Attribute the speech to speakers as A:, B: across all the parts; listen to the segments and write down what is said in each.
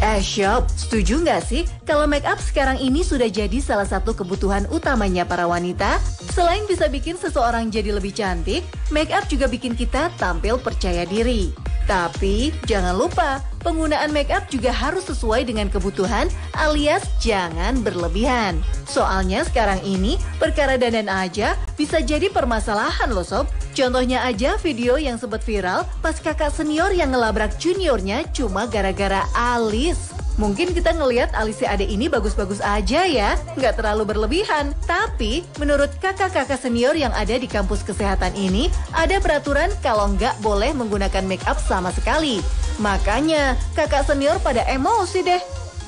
A: Sob, setuju nggak sih kalau make up sekarang ini sudah jadi salah satu kebutuhan utamanya para wanita? Selain bisa bikin seseorang jadi lebih cantik, make up juga bikin kita tampil percaya diri. Tapi jangan lupa, penggunaan make up juga harus sesuai dengan kebutuhan alias jangan berlebihan. Soalnya sekarang ini perkara dandan aja bisa jadi permasalahan loh sob. Contohnya aja video yang sempat viral pas kakak senior yang ngelabrak juniornya cuma gara-gara alis. Mungkin kita ngelihat alis si ade ini bagus-bagus aja ya, nggak terlalu berlebihan. Tapi menurut kakak-kakak senior yang ada di kampus kesehatan ini, ada peraturan kalau nggak boleh menggunakan make up sama sekali. Makanya kakak senior pada emosi deh.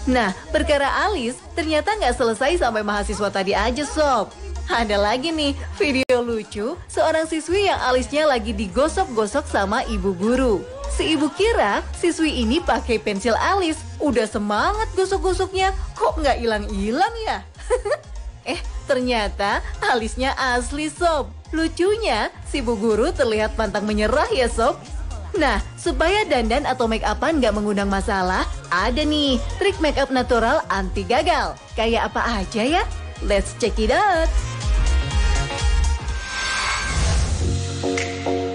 A: Nah, perkara alis ternyata nggak selesai sampai mahasiswa tadi aja sob. Ada lagi nih video lucu seorang siswi yang alisnya lagi digosok-gosok sama ibu guru. Si ibu kira siswi ini pakai pensil alis. Udah semangat gosok-gosoknya, kok nggak hilang-hilang ya? Ternyata alisnya asli sob. Lucunya, si ibu guru terlihat pantang menyerah ya sob. Nah, supaya dandan atau make upan nggak mengundang masalah, ada nih trik make up natural anti gagal. Kayak apa aja ya? Let's check it out!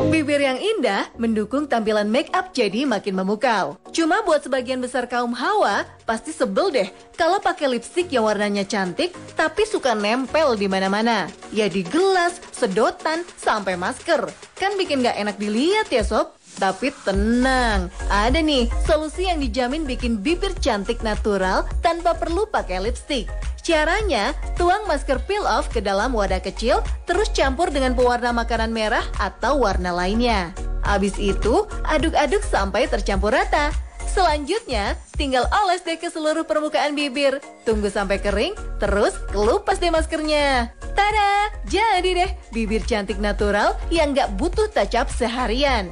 A: Bibir yang indah mendukung tampilan make up jadi makin memukau. Cuma buat sebagian besar kaum hawa, pasti sebel deh kalau pakai lipstik yang warnanya cantik tapi suka nempel di mana-mana. Ya di gelas, sedotan, sampai masker. Kan bikin gak enak dilihat ya sob? Tapi tenang, ada nih solusi yang dijamin bikin bibir cantik natural tanpa perlu pakai lipstik. Caranya, tuang masker peel off ke dalam wadah kecil, terus campur dengan pewarna makanan merah atau warna lainnya. Abis itu, aduk-aduk sampai tercampur rata. Selanjutnya, tinggal oles deh ke seluruh permukaan bibir. Tunggu sampai kering, terus kelupas deh maskernya. Tada! Jadi deh, bibir cantik natural yang gak butuh touch up seharian.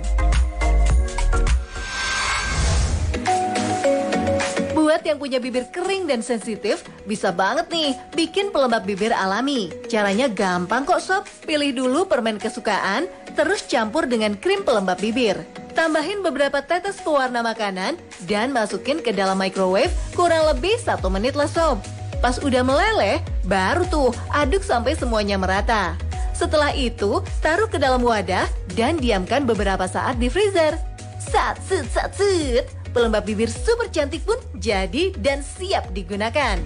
A: Buat yang punya bibir kering dan sensitif, bisa banget nih bikin pelembab bibir alami. Caranya gampang kok sob. Pilih dulu permen kesukaan, terus campur dengan krim pelembab bibir. Tambahin beberapa tetes pewarna makanan, dan masukin ke dalam microwave kurang lebih 1 menit lah sob. Pas udah meleleh, baru tuh aduk sampai semuanya merata. Setelah itu, taruh ke dalam wadah dan diamkan beberapa saat di freezer. Sat-sut. Pelembab bibir super cantik pun jadi dan siap digunakan.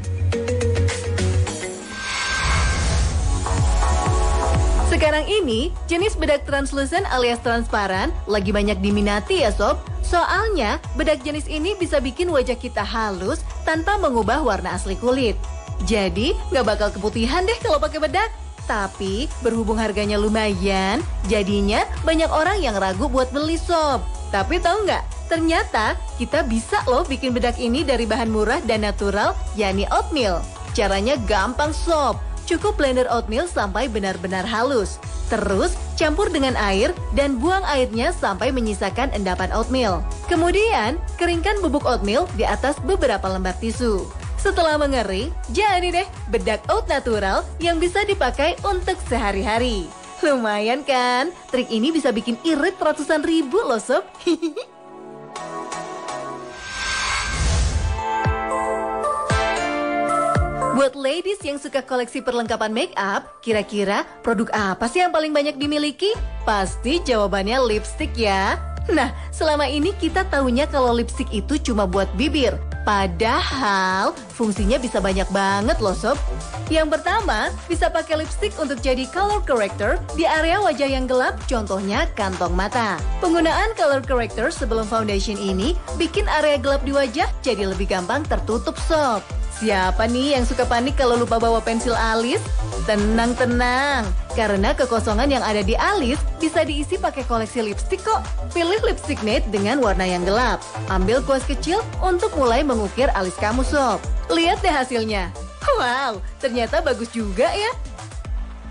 A: Sekarang ini, jenis bedak translucent alias transparan lagi banyak diminati ya sob. Soalnya, bedak jenis ini bisa bikin wajah kita halus tanpa mengubah warna asli kulit. Jadi, nggak bakal keputihan deh kalau pakai bedak. Tapi, berhubung harganya lumayan, jadinya banyak orang yang ragu buat beli sob. Tapi tahu nggak? Ternyata kita bisa loh bikin bedak ini dari bahan murah dan natural, yakni oatmeal. Caranya gampang sob. Cukup blender oatmeal sampai benar-benar halus. Terus campur dengan air dan buang airnya sampai menyisakan endapan oatmeal. Kemudian keringkan bubuk oatmeal di atas beberapa lembar tisu. Setelah mengering, jadi deh bedak oat natural yang bisa dipakai untuk sehari-hari. Lumayan kan? Trik ini bisa bikin irit ratusan ribu loh sob. Buat ladies yang suka koleksi perlengkapan make up, kira-kira produk apa sih yang paling banyak dimiliki? Pasti jawabannya lipstick ya. Nah, selama ini kita taunya kalau lipstick itu cuma buat bibir. Padahal fungsinya bisa banyak banget loh sob. Yang pertama, bisa pakai lipstick untuk jadi color corrector di area wajah yang gelap, contohnya kantong mata. Penggunaan color corrector sebelum foundation ini bikin area gelap di wajah jadi lebih gampang tertutup sob. Siapa nih yang suka panik kalau lupa bawa pensil alis? Tenang, karena kekosongan yang ada di alis bisa diisi pakai koleksi lipstik kok. Pilih lipstick matte dengan warna yang gelap. Ambil kuas kecil untuk mulai mengukir alis kamu sob. Lihat deh hasilnya. Wow, ternyata bagus juga ya.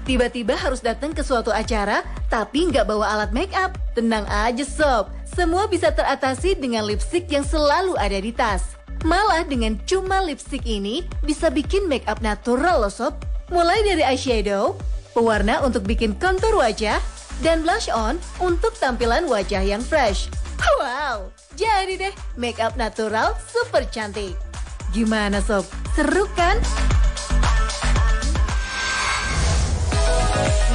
A: Tiba-tiba harus datang ke suatu acara, tapi nggak bawa alat make up. Tenang aja sob, semua bisa teratasi dengan lipstik yang selalu ada di tas. Malah dengan cuma lipstik ini bisa bikin make up natural loh sob. Mulai dari eyeshadow, pewarna untuk bikin kontur wajah, dan blush on untuk tampilan wajah yang fresh. Wow, Jadi deh, make up natural super cantik. Gimana sob? Seru kan?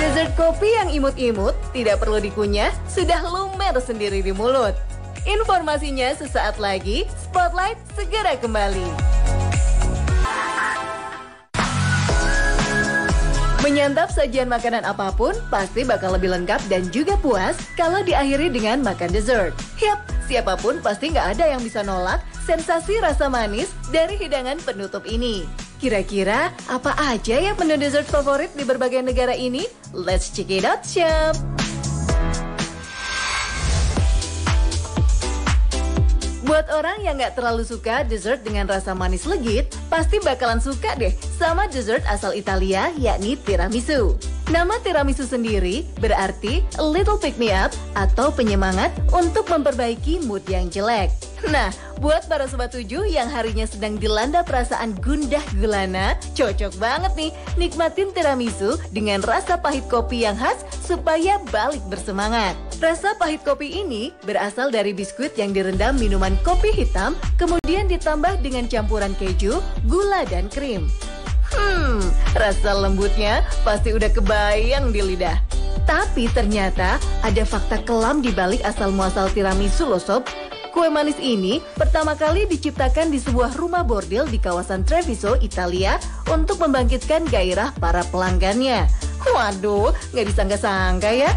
A: Dessert kopi yang imut-imut, tidak perlu dikunyah, sudah lumer sendiri di mulut. Informasinya sesaat lagi, Spotlight segera kembali. Menyantap sajian makanan apapun pasti bakal lebih lengkap dan juga puas kalau diakhiri dengan makan dessert. Yap, siapapun pasti nggak ada yang bisa nolak sensasi rasa manis dari hidangan penutup ini. Kira-kira apa aja ya menu dessert favorit di berbagai negara ini? Let's check it out, Chef! Buat orang yang nggak terlalu suka dessert dengan rasa manis legit, pasti bakalan suka deh sama dessert asal Italia, yakni tiramisu. Nama tiramisu sendiri berarti a little pick me up atau penyemangat untuk memperbaiki mood yang jelek. Nah, buat para Sobat 7 yang harinya sedang dilanda perasaan gundah gulana, cocok banget nih nikmatin tiramisu dengan rasa pahit kopi yang khas supaya balik bersemangat. Rasa pahit kopi ini berasal dari biskuit yang direndam minuman kopi hitam, kemudian ditambah dengan campuran keju, gula, dan krim. Rasa lembutnya pasti udah kebayang di lidah. Tapi ternyata ada fakta kelam di balik asal-muasal tiramisu loh sob. Kue manis ini pertama kali diciptakan di sebuah rumah bordil di kawasan Treviso, Italia untuk membangkitkan gairah para pelanggannya. Waduh, nggak disangka-sangka ya.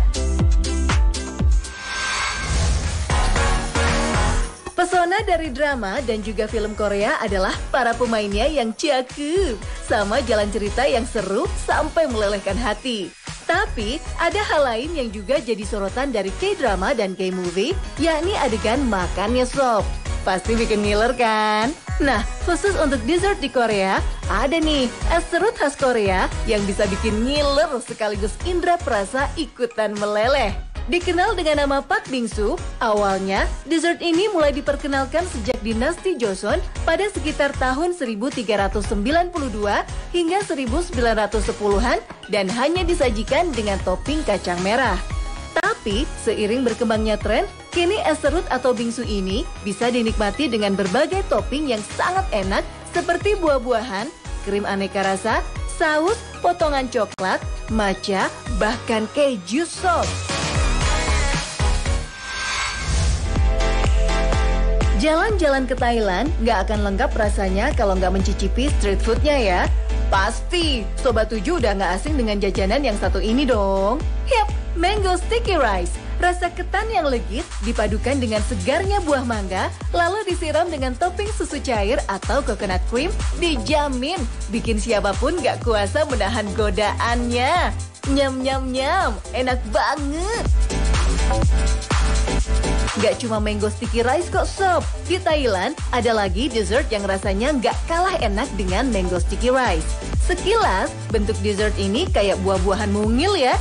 A: Pesona dari drama dan juga film Korea adalah para pemainnya yang cakep, sama jalan cerita yang seru sampai melelehkan hati. Tapi ada hal lain yang juga jadi sorotan dari K-drama dan K-movie, yakni adegan makannya sob. Pasti bikin ngiler kan? Nah, khusus untuk dessert di Korea, ada nih es serut khas Korea yang bisa bikin ngiler sekaligus indera perasa ikutan meleleh. Dikenal dengan nama Pak Bingsu, awalnya dessert ini mulai diperkenalkan sejak dinasti Joseon pada sekitar tahun 1392 hingga 1910-an dan hanya disajikan dengan topping kacang merah. Tapi seiring berkembangnya tren, kini es serut atau bingsu ini bisa dinikmati dengan berbagai topping yang sangat enak seperti buah-buahan, krim aneka rasa, saus, potongan coklat, matcha, bahkan keju sob. Jalan-jalan ke Thailand nggak akan lengkap rasanya kalau nggak mencicipi street foodnya ya. Pasti, Sobat 7 udah nggak asing dengan jajanan yang satu ini dong. Yap, mango sticky rice. Rasa ketan yang legit dipadukan dengan segarnya buah mangga, lalu disiram dengan topping susu cair atau coconut cream, dijamin bikin siapapun nggak kuasa menahan godaannya. Nyam-nyam-nyam, enak banget. Gak cuma mango sticky rice kok sob. Di Thailand ada lagi dessert yang rasanya gak kalah enak dengan mango sticky rice. Sekilas bentuk dessert ini kayak buah-buahan mungil ya.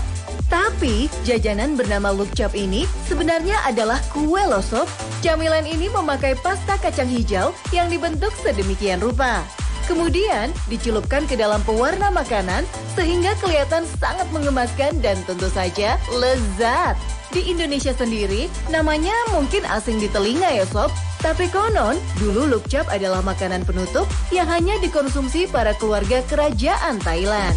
A: Tapi jajanan bernama lukchap ini sebenarnya adalah kue loh sob. Camilan ini memakai pasta kacang hijau yang dibentuk sedemikian rupa. Kemudian dicelupkan ke dalam pewarna makanan sehingga kelihatan sangat mengemaskan dan tentu saja lezat. Di Indonesia sendiri, namanya mungkin asing di telinga ya sob. Tapi konon, dulu lukchap adalah makanan penutup yang hanya dikonsumsi para keluarga kerajaan Thailand.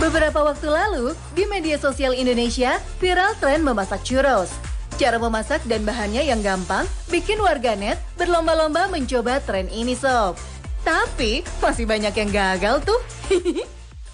A: Beberapa waktu lalu, di media sosial Indonesia, viral tren memasak churros. Cara memasak dan bahannya yang gampang, bikin warganet berlomba-lomba mencoba tren ini sob. Tapi, masih banyak yang gagal tuh.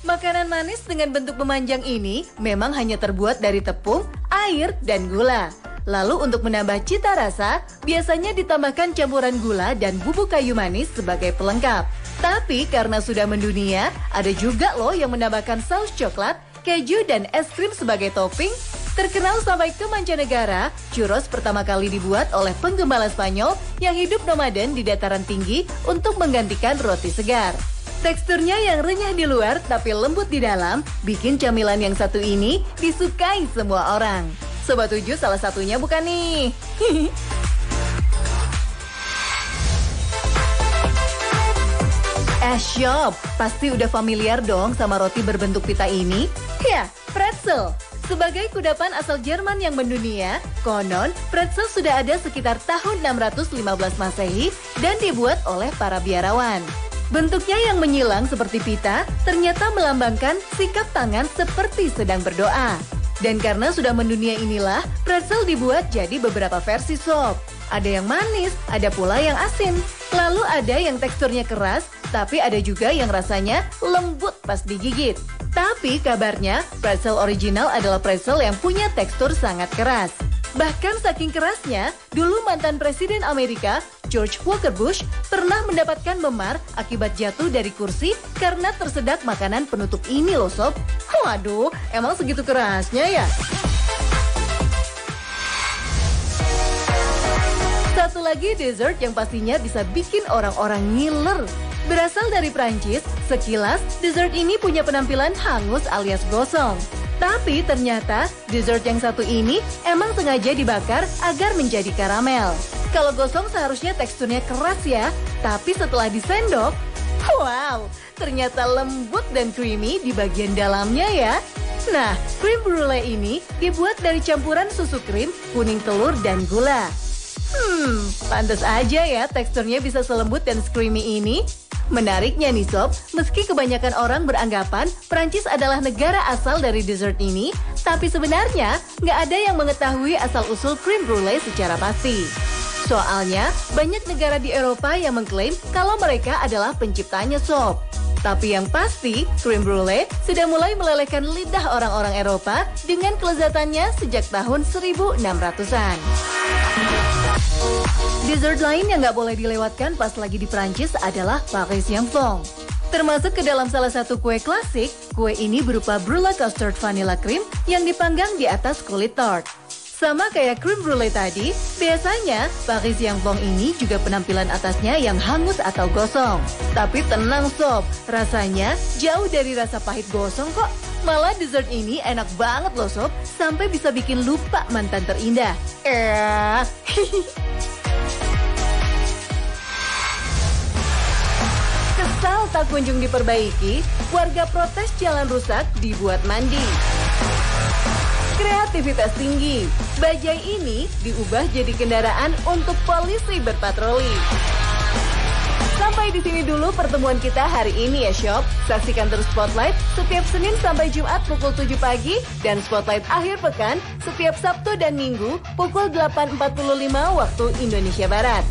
A: Makanan manis dengan bentuk memanjang ini memang hanya terbuat dari tepung, air, dan gula. Lalu untuk menambah cita rasa, biasanya ditambahkan campuran gula dan bubuk kayu manis sebagai pelengkap. Tapi karena sudah mendunia, ada juga loh yang menambahkan saus coklat, keju, dan es krim sebagai topping. Terkenal sampai ke mancanegara, churros pertama kali dibuat oleh penggembala Spanyol yang hidup nomaden di dataran tinggi untuk menggantikan roti segar. Teksturnya yang renyah di luar tapi lembut di dalam, bikin camilan yang satu ini disukai semua orang. Sobat 7 salah satunya bukan nih? Shop, pasti udah familiar dong sama roti berbentuk pita ini? Ya, pretzel. Sebagai kudapan asal Jerman yang mendunia, konon pretzel sudah ada sekitar tahun 615 Masehi dan dibuat oleh para biarawan. Bentuknya yang menyilang seperti pita ternyata melambangkan sikap tangan seperti sedang berdoa. Dan karena sudah mendunia inilah, pretzel dibuat jadi beberapa versi sop. Ada yang manis, ada pula yang asin. Lalu ada yang teksturnya keras, tapi ada juga yang rasanya lembut pas digigit. Tapi kabarnya, pretzel original adalah pretzel yang punya tekstur sangat keras. Bahkan saking kerasnya, dulu mantan Presiden Amerika, George Walker Bush, pernah mendapatkan memar akibat jatuh dari kursi karena tersedak makanan penutup ini loh sob. Waduh, emang segitu kerasnya ya? Satu lagi dessert yang pastinya bisa bikin orang-orang ngiler. Berasal dari Prancis, sekilas dessert ini punya penampilan hangus alias gosong. Tapi ternyata dessert yang satu ini emang sengaja dibakar agar menjadi karamel. Kalau gosong seharusnya teksturnya keras ya, tapi setelah disendok, wow, ternyata lembut dan creamy di bagian dalamnya ya. Nah, krim brulee ini dibuat dari campuran susu krim, kuning telur, dan gula. Pantas aja ya teksturnya bisa selembut dan creamy ini. Menariknya nih sob, meski kebanyakan orang beranggapan Prancis adalah negara asal dari dessert ini, tapi sebenarnya nggak ada yang mengetahui asal-usul krim brulee secara pasti. Soalnya, banyak negara di Eropa yang mengklaim kalau mereka adalah penciptanya sob. Tapi yang pasti, krim brulee sudah mulai melelehkan lidah orang-orang Eropa dengan kelezatannya sejak tahun 1600-an. Dessert lain yang nggak boleh dilewatkan pas lagi di Prancis adalah Paris Fong. Termasuk ke dalam salah satu kue klasik, kue ini berupa brulee custard vanilla cream yang dipanggang di atas kulit tart. Sama kayak krim brulee tadi, biasanya Paris Fong ini juga penampilan atasnya yang hangus atau gosong. Tapi tenang sob, rasanya jauh dari rasa pahit gosong kok. Malah dessert ini enak banget loh sob, sampai bisa bikin lupa mantan terindah. Kesal tak kunjung diperbaiki, warga protes jalan rusak dibuat mandi. Kreativitas tinggi, bajai ini diubah jadi kendaraan untuk polisi berpatroli. Sampai di sini dulu pertemuan kita hari ini ya Shop. Saksikan terus Spotlight setiap Senin sampai Jumat pukul 7 pagi dan Spotlight akhir pekan setiap Sabtu dan Minggu pukul 8.45 waktu Indonesia Barat.